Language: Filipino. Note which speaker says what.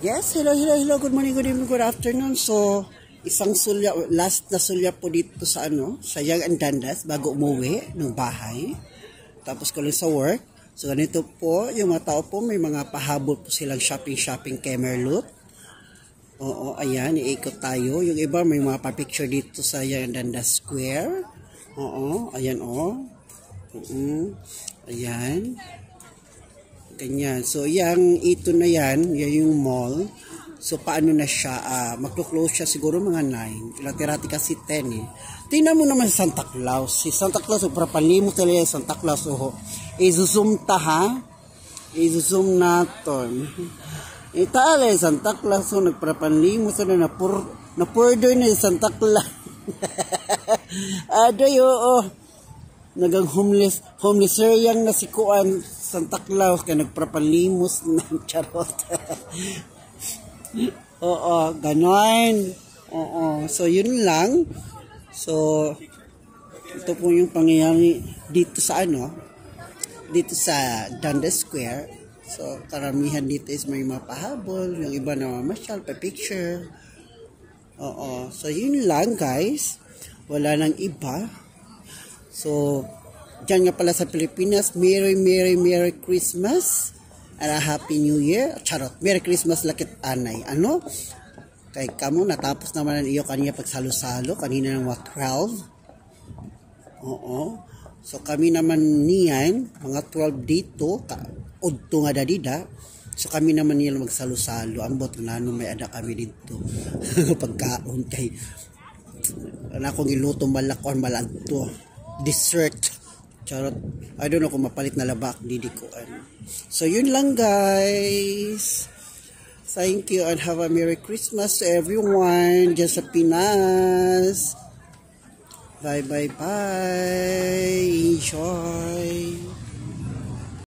Speaker 1: Yes, hello. Good morning, good evening, good afternoon. So, isang sulya, last na sulya po dito sa sa Young and Dundas bago umuwi ng bahay. Tapos ko lang sa work. So, ganito po, yung mga tao po, may mga pahabol po silang shopping kay Merlut. Oo, ayan, iikot tayo. Yung iba, may mga pa-picture dito sa Young and Dundas Square. Oo, ayan Ayan. Ganyan. So, ito na yan yung mall. So, paano na siya? Maglo-close siya siguro mga 9. Latirati kasi 10 eh. Tingnan mo naman si Santa Claus. Si Santa Claus, papalimot talaga yung Santa Claus. I-zoom ta ha? I-zoom natin. Itala yung Santa Claus. So, nagpapalimot na napurdo na yung Santa Claus. Aday, nagang homelesser yang nasikuan Santa Claus kaya nagprapalimos ng charot. Oo, ganon. Oo, so yun lang. So ito po yung pangyayari dito sa dito sa Dundas Square. So karamihan dito is may mapahabol, yung iba na mamasyal, pa-picture. Oo, so yun lang guys. Wala nang iba. So, dyan nga pala sa Pilipinas, Merry Christmas and a Happy New Year. Charot, Merry Christmas lakit anay. Ano? Kay kamo, natapos naman ang iyo kanina pagsalo-salo, kanina ng 12. Oo. So, kami naman niyan, mga 12 dito, udto nga dadida. So, kami naman niyan magsalo-salo. Ang bot na may ada kami dito. Pagkaon kay, akong iluto malakon malagto. Dessert. Charot. I don't know kung mapalit na labak. Didi ko. So, yun lang guys. Thank you and have a Merry Christmas to everyone dyan sa Pinas. Bye.